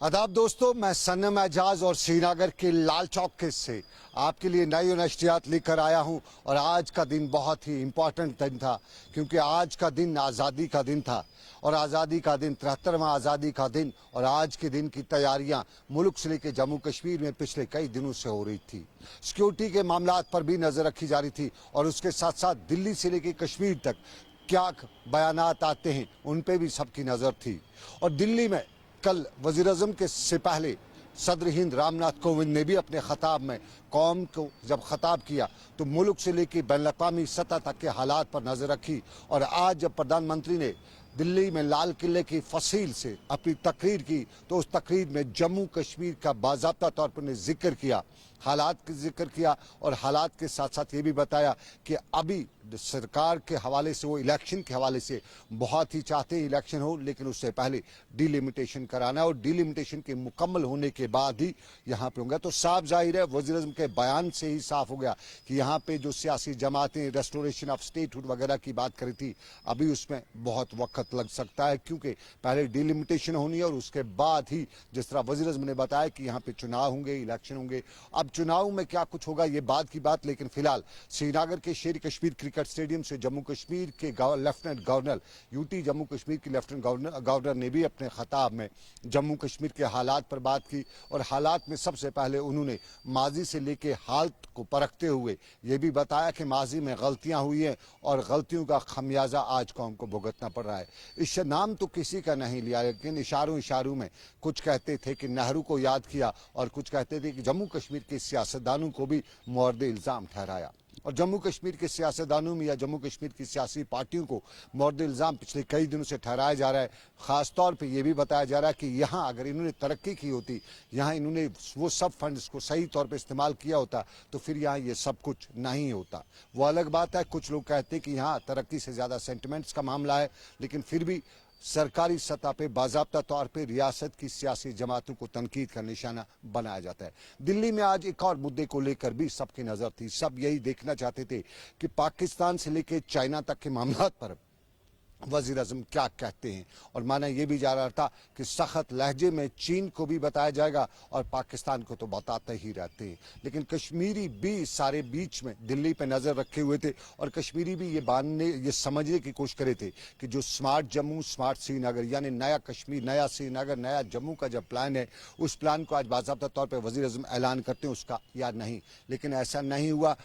आदाब दोस्तों, मैं सनम एजाज और श्रीनगर के लाल चौक से आपके लिए नई नशरियात लेकर आया हूं। और आज का दिन बहुत ही इम्पोर्टेंट दिन था, क्योंकि आज का दिन आज़ादी का दिन था। और आज़ादी का दिन 73वां आज़ादी का दिन। और आज के दिन की तैयारियां मुल्क से लेकर जम्मू कश्मीर में पिछले कई दिनों से हो रही थी। सिक्योरिटी के मामलात पर भी नज़र रखी जा रही थी, और उसके साथ साथ दिल्ली से लेकर कश्मीर तक क्या बयानात आते हैं उन पे भी सबकी नज़र थी। और दिल्ली में कल वज़ीर-ए-आज़म के से पहले सदर हिंद रामनाथ कोविंद ने भी अपने खताब में कौम को जब खताब किया तो मुल्क से लेकर बैनुल-अक़वामी सतह तक के हालात पर नज़र रखी। और आज जब प्रधानमंत्री ने दिल्ली में लाल किले की फसील से अपनी तकरीर की तो उस तकरीर में जम्मू कश्मीर का बाज़ाब्ता तौर पर जिक्र किया, हालात का जिक्र किया। और हालात के साथ साथ ये भी बताया कि अभी सरकार के हवाले से, वो इलेक्शन के हवाले से बहुत ही चाहते हैं इलेक्शन हो, लेकिन उससे पहले डिलिमिटेशन कराना है, और डिलिमिटेशन के मुकम्मल होने के बाद ही यहाँ पे होगा। तो साफ जाहिर है, वज़ीर-ए-आज़म के बयान से ही साफ हो गया कि यहाँ पे जो सियासी जमातें रेस्टोरेशन ऑफ स्टेटहुड वगैरह की बात करी थी, अभी उसमें बहुत वक्त लग सकता है, क्योंकि पहले डिलिमिटेशन होनी है और उसके बाद ही जिस तरह वज़ीर-ए-आज़म ने बताया कि यहाँ पे चुनाव होंगे, इलेक्शन होंगे। अब चुनाव में क्या कुछ होगा ये बाद की बात, लेकिन फिलहाल श्रीनगर के शेर कश्मीर क्रिकेट स्टेडियम से जम्मू कश्मीर के lieutenant governor, UT Jammu Kashmir के लेफ्टिनेंट गवर्नर ने भी अपने खताब में जम्मू कश्मीर के हालात पर बात की। और हालात में सबसे पहले उन्होंने माजी से लेके हाल को परखते हुए ये भी बताया कि माजी में गलतियां हुई हैं और गलतियों का खमियाजा आज कौम को भुगतना पड़ रहा है। इस नाम तो किसी का नहीं लिया, लेकिन इशारों में कुछ कहते थे कि नेहरू को याद किया, और कुछ कहते थे कि जम्मू कश्मीर के सियासतदानों को भी मोर्द इल्ज़ाम ठहराया। और जम्मू कश्मीर के सियासतदानों में या जम्मू कश्मीर की सियासी पार्टियों को मोर्द इल्ज़ाम पिछले कई दिनों से ठहराया जा रहा है। ख़ास तौर पे ये भी बताया जा रहा है कि यहाँ अगर इन्होंने तरक्की की होती, यहाँ इन्होंने वो सब फंड्स को सही तौर पे इस्तेमाल किया होता, तो फिर यहाँ ये सब कुछ नहीं होता। वो अलग बात है, कुछ लोग कहते हैं कि यहाँ तरक्की से ज़्यादा सेंटिमेंट्स का मामला है, लेकिन फिर भी सरकारी सतह पे बाज़ाब्ता तौर पे रियासत की सियासी जमातों को तनकीद का निशाना बनाया जाता है। दिल्ली में आज एक और मुद्दे को लेकर भी सबकी नज़र थी। सब यही देखना चाहते थे कि पाकिस्तान से लेकर चाइना तक के मामलात पर वज़ीर-ए-आज़म क्या कहते हैं। और माना यह भी जा रहा था कि सख्त लहजे में चीन को भी बताया जाएगा और पाकिस्तान को तो बताते ही रहते हैं, लेकिन कश्मीरी भी सारे बीच में दिल्ली पे नज़र रखे हुए थे। और कश्मीरी भी ये समझने की कोशिश करे थे कि जो स्मार्ट जम्मू स्मार्ट श्रीनगर, यानी नया कश्मीर नया श्रीनगर नया जम्मू का जब प्लान है, उस प्लान को आज बाज़ाब्ता तौर पर वज़ीर-ए-आज़म ऐलान करते हैं उसका या नहीं, लेकिन ऐसा नहीं हुआ।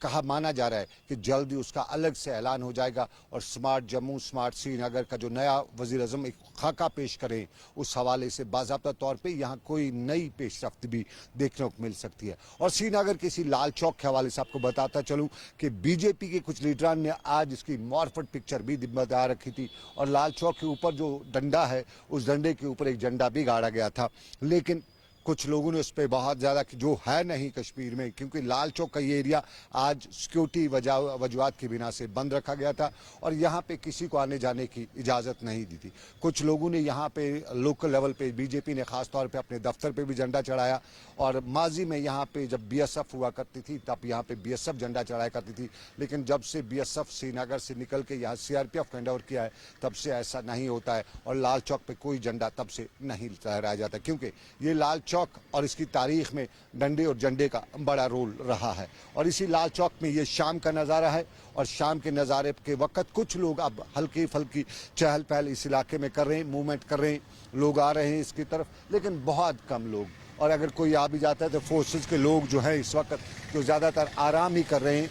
कहा माना जा रहा है कि जल्दी उसका अलग से ऐलान हो जाएगा, और स्मार्ट जम्मू स्मार्ट श्रीनगर का जो नया वज़ीर-ए-आज़म एक खाका पेश करें, उस हवाले से बाज़ाब्ता तौर पे यहाँ कोई नई पेशरफ्त भी देखने को मिल सकती है। और श्रीनगर के इसी लाल चौक के हवाले से आपको बताता चलूँ कि बीजेपी के कुछ लीडरान ने आज इसकी मॉर्फट पिक्चर भी बता रखी थी, और लाल चौक के ऊपर जो डंडा है, उस डंडे के ऊपर एक झंडा भी गाड़ा गया था। लेकिन कुछ लोगों ने उस पर बहुत ज़्यादा, जो है नहीं कश्मीर में, क्योंकि लाल चौक का ये एरिया आज सिक्योरिटी वजूहात की बिना से बंद रखा गया था, और यहाँ पे किसी को आने जाने की इजाज़त नहीं दी थी। कुछ लोगों ने यहाँ पे लोकल लेवल पे बीजेपी ने ख़ास तौर पे अपने दफ्तर पे भी झंडा चढ़ाया। और माजी में यहाँ पे जब BSF हुआ करती थी तब यहाँ पे BSF झंडा चढ़ाया करती थी, लेकिन जब से BSF श्रीनगर से निकल के यहाँ CRPF हैंड ओवर किया है, तब से ऐसा नहीं होता है, और लाल चौक पे कोई झंडा तब से नहीं लहराया जाता, क्योंकि ये लाल चौक और इसकी तारीख में डंडे और झंडे का बड़ा रोल रहा है। और इसी लाल चौक में ये शाम का नज़ारा है, और शाम के नज़ारे के वक्त कुछ लोग अब हल्की फुल्की चहल पहल इस इलाके में कर रहे हैं, मूवमेंट कर रहे हैं, लोग आ रहे हैं इसकी तरफ, लेकिन बहुत कम लोग। और अगर कोई आ भी जाता है तो फोर्सेस के लोग जो हैं इस वक्त जो ज़्यादातर आराम ही कर रहे हैं,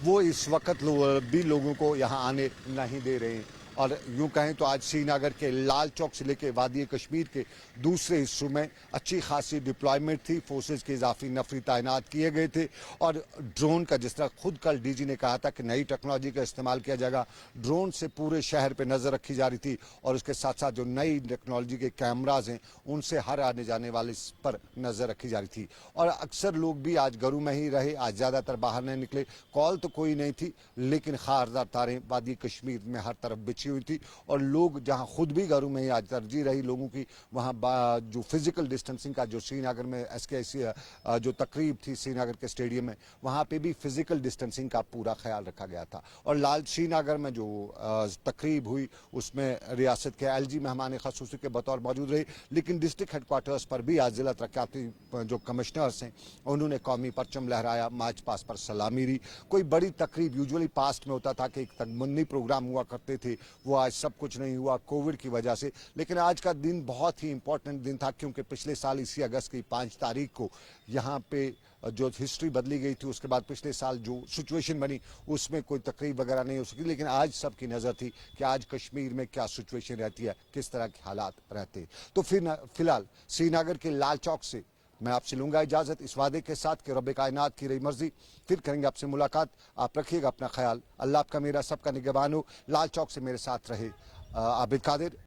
वो इस वक्त भी लोगों को यहाँ आने नहीं दे रहे हैं। और यूँ कहें तो आज श्रीनगर के लाल चौक से लेकर वादी कश्मीर के दूसरे हिस्सों में अच्छी खासी डिप्लॉयमेंट थी, फोर्सेस के इजाफी नफरी तैनात किए गए थे। और ड्रोन का, जिस तरह खुद कल DG ने कहा था कि नई टेक्नोलॉजी का इस्तेमाल किया जाएगा, ड्रोन से पूरे शहर पर नज़र रखी जा रही थी। और उसके साथ साथ जो नई टेक्नोलॉजी के कैमराज हैं, उनसे हर आने जाने वाले पर नज़र रखी जा रही थी। और अक्सर लोग भी आज घरों में ही रहे, आज ज़्यादातर बाहर नहीं निकले। कॉल तो कोई नहीं थी, लेकिन खारदार तारें वादी कश्मीर में हर तरफ बिछी इकट्ठी हुई थी और लोग जहां खुद भी घरों में ही आज तरजीह रही लोगों की, वहां जो फिजिकल डिस्टेंसिंग का जो श्रीनगर में एसकेएसी जो तकरीब थी श्रीनगर के स्टेडियम में, वहां पे भी फिजिकल डिस्टेंसिंग का पूरा ख्याल रखा गया था। और लाल श्रीनगर में जो तकरीब हुई उसमें रियासत के एलजी मेहमान खसूसी के बतौर मौजूद रहे, लेकिन डिस्ट्रिक्ट हेडक्वार्टर्स पर भी आज जिला तरक्याती जो कमिश्नर्स हैं उन्होंने कौमी परचम लहराया, मार्च पास पर सलामी दी। कोई बड़ी तकरीब यूजुअली पास्ट में होता था कि एक तगमन्नी प्रोग्राम हुआ करते थे, वो आज सब कुछ नहीं हुआ कोविड की वजह से। लेकिन आज का दिन बहुत ही इंपॉर्टेंट दिन था क्योंकि पिछले साल इसी अगस्त की 5 तारीख को यहाँ पे जो हिस्ट्री बदली गई थी, उसके बाद पिछले साल जो सिचुएशन बनी उसमें कोई तकरीब वगैरह नहीं हो सकी। लेकिन आज सबकी नज़र थी कि आज कश्मीर में क्या सिचुएशन रहती है, किस तरह के हालात रहते हैं। तो फिलहाल श्रीनगर के लाल चौक से मैं आपसे लूंगा इजाज़त इस वादे के साथ कि रब कायनात की रही मर्जी फिर करेंगे आपसे मुलाकात। आप रखिएगा अपना ख्याल, अल्लाह आपका मेरा सबका निगहबान हो। लाल चौक से मेरे साथ रहे आबिद कादिर,